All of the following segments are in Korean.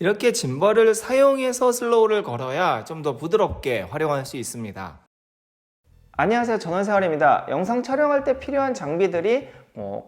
이렇게 짐벌을 사용해서 슬로우를 걸어야 좀 더 부드럽게 활용할 수 있습니다. 안녕하세요, 전원생활입니다. 영상 촬영할 때 필요한 장비들이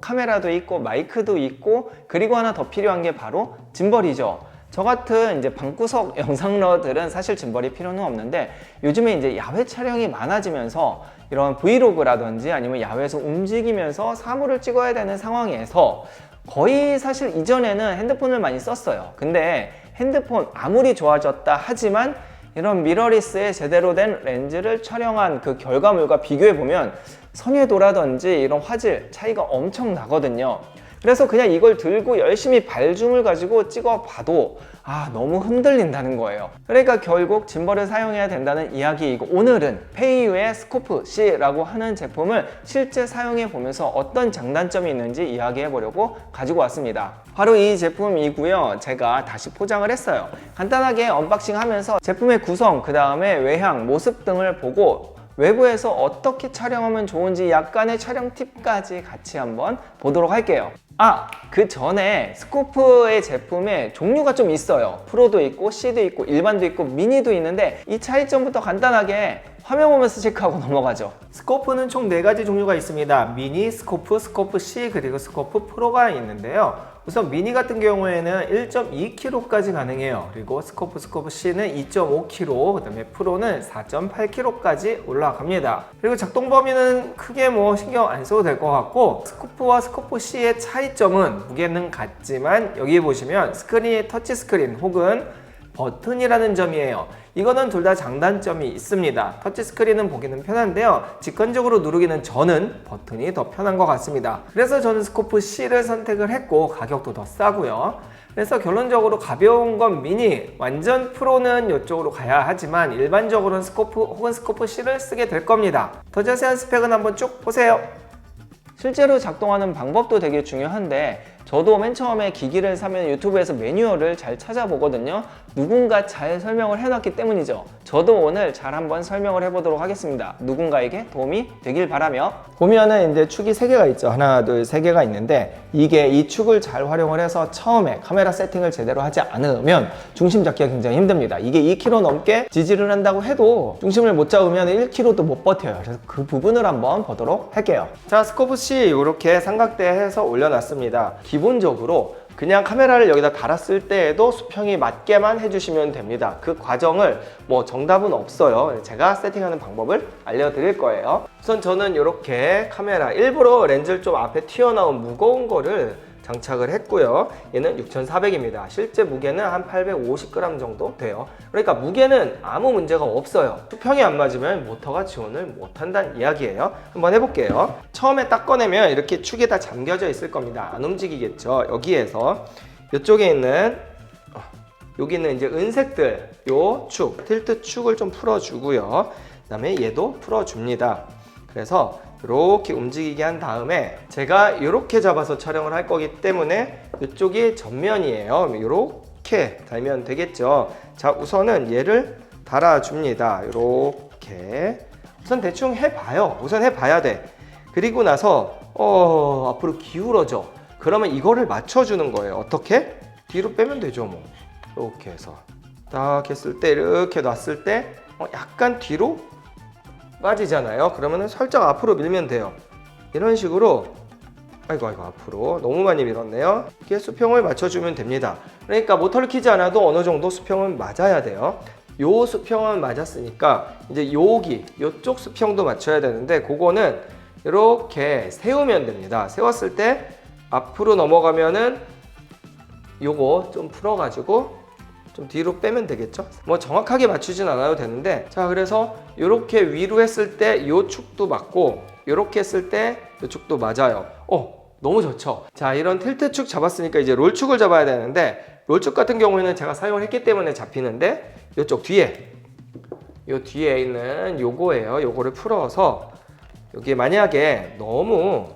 카메라도 있고 마이크도 있고, 그리고 하나 더 필요한 게 바로 짐벌이죠. 저 같은 이제 방구석 영상러들은 사실 짐벌이 필요는 없는데, 요즘에 이제 야외 촬영이 많아지면서 이런 브이로그라든지 아니면 야외에서 움직이면서 사물을 찍어야 되는 상황에서 거의 사실 이전에는 핸드폰을 많이 썼어요. 근데 핸드폰 아무리 좋아졌다 하지만 이런 미러리스에 제대로 된 렌즈를 촬영한 그 결과물과 비교해 보면 선회도라든지 이런 화질 차이가 엄청 나거든요. 그래서 그냥 이걸 들고 열심히 발줌을 가지고 찍어 봐도 너무 흔들린다는 거예요. 그러니까 결국 짐벌을 사용해야 된다는 이야기이고, 오늘은 페이유의 스코프 C라고 하는 제품을 실제 사용해 보면서 어떤 장단점이 있는지 이야기해 보려고 가지고 왔습니다. 바로 이 제품이고요. 제가 다시 포장을 했어요. 간단하게 언박싱 하면서 제품의 구성, 그 다음에 외향, 모습 등을 보고 외부에서 어떻게 촬영하면 좋은지 약간의 촬영 팁까지 같이 한번 보도록 할게요. 그 전에 스코프의 제품에 종류가 좀 있어요. 프로도 있고 C도 있고 일반도 있고 미니도 있는데, 이 차이점부터 간단하게 화면 보면서 체크하고 넘어가죠. 스코프는 총 4가지 종류가 있습니다. 미니, 스코프, 스코프 C, 그리고 스코프 프로가 있는데요. 우선 미니 같은 경우에는 1.2kg까지 가능해요. 그리고 스코프 C는 2.5kg, 그 다음에 프로는 4.8kg까지 올라갑니다. 그리고 작동 범위는 크게 신경 안 써도 될 것 같고, 스코프와 스코프 C의 차이점은 무게는 같지만 여기 보시면 스크린이 터치 스크린 혹은 버튼이라는 점이에요. 이거는 둘 다 장단점이 있습니다. 터치 스크린은 보기는 편한데요, 직관적으로 누르기는 저는 버튼이 더 편한 것 같습니다. 그래서 저는 스코프 C를 선택을 했고, 가격도 더 싸고요. 그래서 결론적으로 가벼운 건 미니, 완전 프로는 이쪽으로 가야 하지만 일반적으로는 스코프 혹은 스코프 C를 쓰게 될 겁니다. 더 자세한 스펙은 한번 쭉 보세요. 실제로 작동하는 방법도 되게 중요한데, 저도 맨 처음에 기기를 사면 유튜브에서 매뉴얼을 잘 찾아보거든요. 누군가 잘 설명을 해놨기 때문이죠. 저도 오늘 잘 한번 설명을 해보도록 하겠습니다. 누군가에게 도움이 되길 바라며. 보면은 이제 축이 3개가 있죠. 하나, 둘, 3개가 있는데, 이 축을 잘 활용을 해서 처음에 카메라 세팅을 제대로 하지 않으면 중심 잡기가 굉장히 힘듭니다. 이게 2kg 넘게 지지를 한다고 해도 중심을 못 잡으면 1kg도 못 버텨요. 그래서 그 부분을 한번 보도록 할게요. 자, 스코프 C 이렇게 삼각대해서 올려놨습니다. 기본적으로 그냥 카메라를 여기다 달았을 때에도 수평이 맞게만 해주시면 됩니다. 그 과정을 정답은 없어요. 제가 세팅하는 방법을 알려드릴 거예요. 우선 저는 이렇게 카메라 일부러 렌즈를 좀 앞에 튀어나온 무거운 거를 장착을 했고요. 얘는 6400입니다. 실제 무게는 한 850g 정도 돼요. 그러니까 무게는 아무 문제가 없어요. 수평이 안 맞으면 모터가 지원을 못한다는 이야기예요. 한번 해볼게요. 처음에 딱 꺼내면 이렇게 축이 다 잠겨져 있을 겁니다. 안 움직이겠죠. 여기에서 이쪽에 있는 여기 있는 이제 은색들, 요 축, 틸트 축을 좀 풀어주고요. 그 다음에 얘도 풀어줍니다. 그래서 이렇게 움직이게 한 다음에 제가 이렇게 잡아서 촬영을 할 거기 때문에 이쪽이 전면이에요. 이렇게 달면 되겠죠. 자, 우선은 얘를 달아줍니다. 이렇게 우선 대충 해봐요. 우선 해봐야 돼. 그리고 나서 앞으로 기울어져. 그러면 이거를 맞춰주는 거예요. 어떻게? 뒤로 빼면 되죠. 이렇게 해서 딱 했을 때, 이렇게 놨을 때 약간 뒤로 빠지잖아요. 그러면은 살짝 앞으로 밀면 돼요. 이런 식으로 아이고 앞으로 너무 많이 밀었네요. 이렇게 수평을 맞춰주면 됩니다. 그러니까 모터를 키지 않아도 어느 정도 수평은 맞아야 돼요. 요 수평은 맞았으니까 이제 요쪽 수평도 맞춰야 되는데, 그거는 이렇게 세우면 됩니다. 세웠을 때 앞으로 넘어가면은 요거 좀 풀어가지고 좀 뒤로 빼면 되겠죠. 정확하게 맞추진 않아도 되는데, 자, 그래서 이렇게 위로 했을 때 이 축도 맞고, 이렇게 했을 때 이 축도 맞아요. 너무 좋죠. 자, 이런 틸트 축 잡았으니까 이제 롤축을 잡아야 되는데, 롤축 같은 경우에는 제가 사용을 했기 때문에 잡히는데, 이쪽 뒤에 요 뒤에 있는 요거예요. 요거를 풀어서 여기 만약에 너무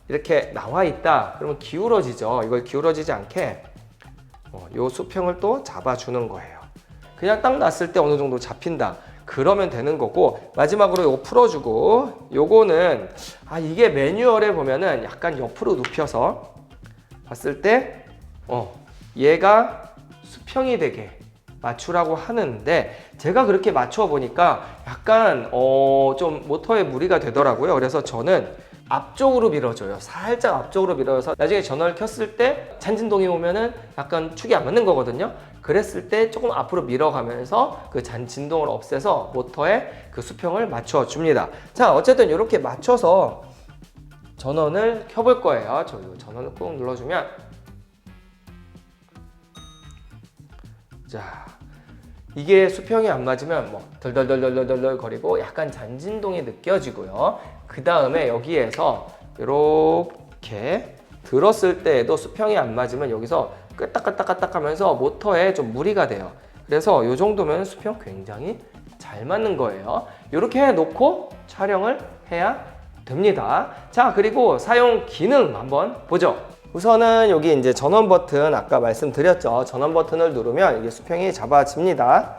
이렇게 나와 있다 그러면 기울어지죠. 이걸 기울어지지 않게 요 수평을 또 잡아주는 거예요. 그냥 딱 놨을 때 어느 정도 잡힌다 그러면 되는 거고, 마지막으로 요거 풀어주고, 요거는 이게 매뉴얼에 보면은 약간 옆으로 눕혀서 봤을 때 얘가 수평이 되게 맞추라고 하는데 제가 그렇게 맞춰 보니까 약간 좀 모터에 무리가 되더라고요. 그래서 저는 앞쪽으로 밀어줘요. 살짝 앞쪽으로 밀어서 나중에 전원을 켰을 때 잔진동이 오면은 약간 축이 안 맞는 거거든요. 그랬을 때 조금 앞으로 밀어가면서 그 잔진동을 없애서 모터에 그 수평을 맞춰 줍니다. 자, 어쨌든 이렇게 맞춰서 전원을 켜볼 거예요. 저 전원을 꾹 눌러주면 자, 이게 수평이 안 맞으면 뭐 덜덜덜덜덜 거리고 약간 잔진동이 느껴지고요. 그 다음에 여기에서 이렇게 들었을 때에도 수평이 안 맞으면 여기서 끄딱끄딱끄딱 하면서 모터에 좀 무리가 돼요. 그래서 이 정도면 수평 굉장히 잘 맞는 거예요. 이렇게 해놓고 촬영을 해야 됩니다. 자, 그리고 사용 기능 한번 보죠. 우선은 여기 이제 전원 버튼 아까 말씀드렸죠. 전원 버튼을 누르면 이게 수평이 잡아집니다.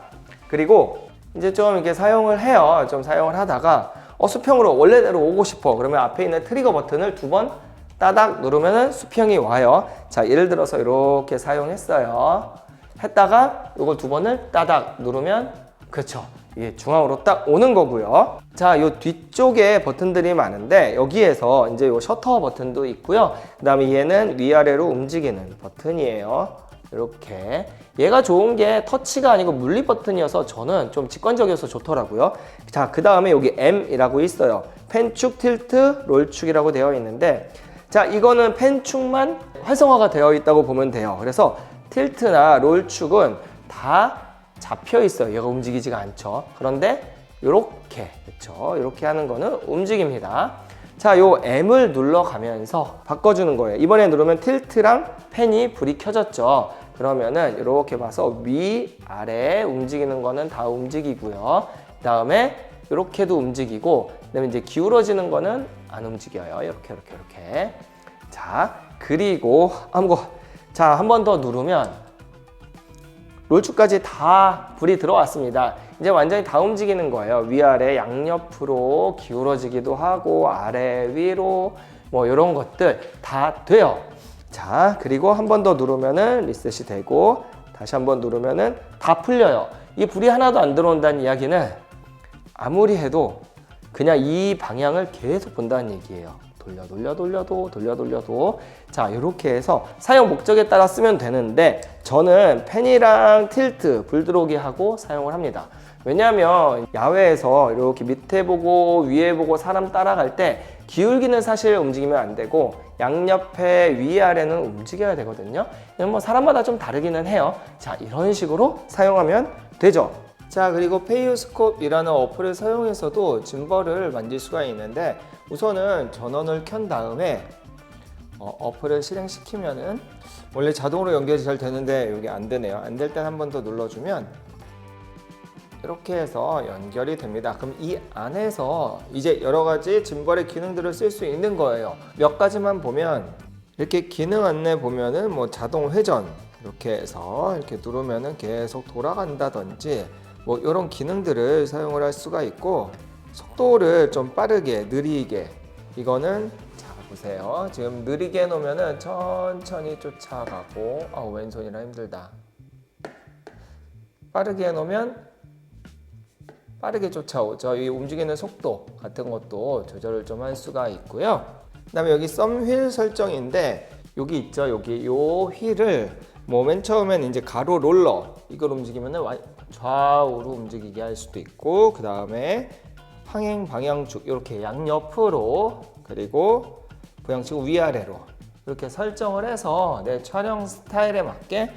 그리고 이제 좀 이렇게 사용을 해요. 좀 사용을 하다가 수평으로 원래대로 오고 싶어. 그러면 앞에 있는 트리거 버튼을 2번 따닥 누르면 수평이 와요. 자, 예를 들어서 이렇게 사용했어요. 했다가 이걸 2번을 따닥 누르면 그렇죠. 이게 중앙으로 딱 오는 거고요. 자, 요 뒤쪽에 버튼들이 많은데 여기에서 이제 요 셔터 버튼도 있고요. 그 다음에 얘는 위아래로 움직이는 버튼이에요. 이렇게 얘가 좋은 게 터치가 아니고 물리 버튼이어서 저는 좀 직관적이어서 좋더라고요. 자, 그 다음에 여기 M이라고 있어요. 펜축, 틸트, 롤축이라고 되어 있는데 자, 이거는 펜축만 활성화가 되어 있다고 보면 돼요. 그래서 틸트나 롤축은 다 잡혀 있어요. 얘가 움직이지가 않죠. 그런데 이렇게 그렇죠. 이렇게 하는 거는 움직입니다. 자, 요 M을 눌러가면서 바꿔주는 거예요. 이번에 누르면 틸트랑 펜이 불이 켜졌죠. 그러면은 이렇게 봐서 위, 아래 움직이는 거는 다 움직이고요. 그 다음에 이렇게도 움직이고, 그 다음에 이제 기울어지는 거는 안 움직여요. 이렇게. 자, 그리고 한 번 더 누르면 롤축까지 다 불이 들어왔습니다. 이제 완전히 다 움직이는 거예요. 위아래 양옆으로 기울어지기도 하고 아래 위로 뭐 이런 것들 다 돼요. 자, 그리고 한 번 더 누르면은 리셋이 되고 다시 한 번 누르면은 다 풀려요. 이 불이 하나도 안 들어온다는 이야기는 아무리 해도 그냥 이 방향을 계속 본다는 얘기예요. 돌려도 자, 이렇게 해서 사용 목적에 따라 쓰면 되는데 저는 펜이랑 틸트 불 들어오게 하고 사용을 합니다. 왜냐하면 야외에서 이렇게 밑에 보고 위에 보고 사람 따라갈 때 기울기는 사실 움직이면 안 되고 양옆에 위아래는 움직여야 되거든요. 뭐 사람마다 좀 다르기는 해요. 자, 이런 식으로 사용하면 되죠. 자, 그리고 페이오스콥이라는 어플을 사용해서도 짐벌을 만질 수가 있는데 우선은 전원을 켠 다음에 어플을 실행시키면은 원래 자동으로 연결이 잘 되는데 여기 안 되네요. 안 될 때 한 번 더 눌러주면 이렇게 해서 연결이 됩니다. 그럼 이 안에서 이제 여러 가지 짐벌의 기능들을 쓸 수 있는 거예요. 몇 가지만 보면 이렇게 기능 안내 보면은 뭐 자동 회전 이렇게 해서 이렇게 누르면은 계속 돌아간다든지 뭐 이런 기능들을 사용을 할 수가 있고 속도를 좀 빠르게 느리게 이거는 자 보세요. 지금 느리게 해놓으면은 천천히 쫓아가고 왼손이라 힘들다. 빠르게 해놓으면 빠르게 쫓아오죠. 이 움직이는 속도 같은 것도 조절을 좀 할 수가 있고요. 그 다음에 여기 썸 휠 설정인데 여기 있죠. 여기 요 휠을 뭐 맨 처음엔 이제 가로 롤러 이걸 움직이면은 좌우로 움직이게 할 수도 있고 그 다음에 항행 방향축 이렇게 양옆으로 그리고 부양축 위아래로 이렇게 설정을 해서 내 촬영 스타일에 맞게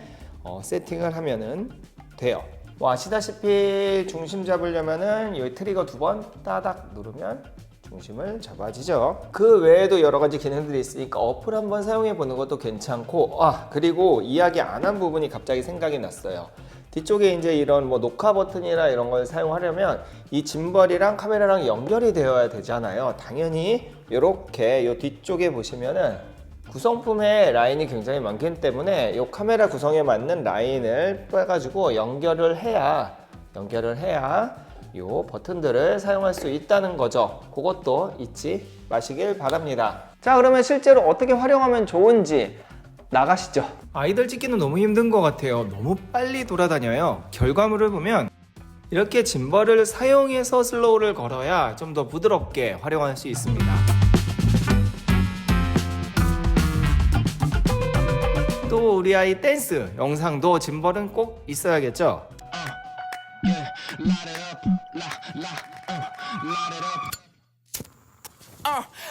세팅을 하면은 돼요. 뭐 아시다시피 중심 잡으려면은 여기 트리거 2번 따닥 누르면 중심을 잡아지죠. 그 외에도 여러 가지 기능들이 있으니까 어플 한번 사용해 보는 것도 괜찮고 그리고 이야기 안 한 부분이 갑자기 생각이 났어요. 뒤쪽에 이제 이런 뭐 녹화 버튼이나 이런 걸 사용하려면 이 짐벌이랑 카메라랑 연결이 되어야 되잖아요. 당연히 이렇게 이 뒤쪽에 보시면은 구성품에 라인이 굉장히 많기 때문에 이 카메라 구성에 맞는 라인을 빼가지고 연결을 해야 이 버튼들을 사용할 수 있다는 거죠. 그것도 잊지 마시길 바랍니다. 자, 그러면 실제로 어떻게 활용하면 좋은지 나가시죠. 아이들 찍기는 너무 힘든 것 같아요. 너무 빨리 돌아다녀요. 결과물을 보면 이렇게 짐벌을 사용해서 슬로우를 걸어야 좀 더 부드럽게 활용할 수 있습니다. 또 우리 아이 댄스 영상도 짐벌은 꼭 있어야겠죠?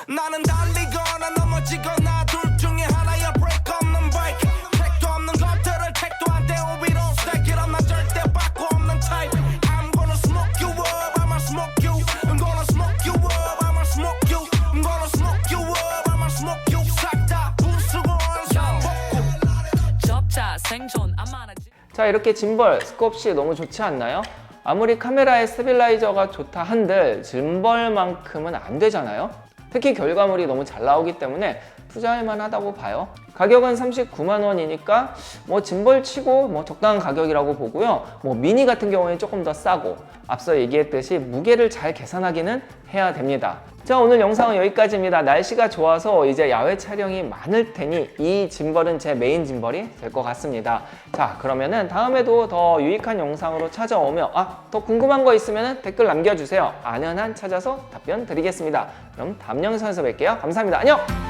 나는 달리거나 넘어지거나 둘 중에 하나야 break 없는 bike 택도 없는 것들을 택도 안 대우 위로 stack it up 나 절대 바꾸 없는 type I'm gonna smoke you up I'ma smoke you I'm gonna smoke you up I'ma smoke you I'm gonna smoke you up I'ma smoke you 싹 다 부수고 원상복구 접자 생존 아마나지 자, 이렇게 짐벌 스콥시 너무 좋지 않나요? 아무리 카메라의 스테빌라이저가 좋다 한들 짐벌만큼은 안 되잖아요. 특히 결과물이 너무 잘 나오기 때문에 투자할 만하다고 봐요. 가격은 39만 원이니까 뭐 짐벌 치고 뭐 적당한 가격이라고 보고요. 뭐 미니 같은 경우에는 조금 더 싸고 앞서 얘기했듯이 무게를 잘 계산하기는 해야 됩니다. 자, 오늘 영상은 여기까지입니다. 날씨가 좋아서 이제 야외 촬영이 많을 테니 이 짐벌은 제 메인 짐벌이 될 것 같습니다. 자, 그러면은 다음에도 더 유익한 영상으로 찾아오며 더 궁금한 거 있으면 댓글 남겨주세요. 아는 한 찾아서 답변 드리겠습니다. 그럼 다음 영상에서 뵐게요. 감사합니다. 안녕!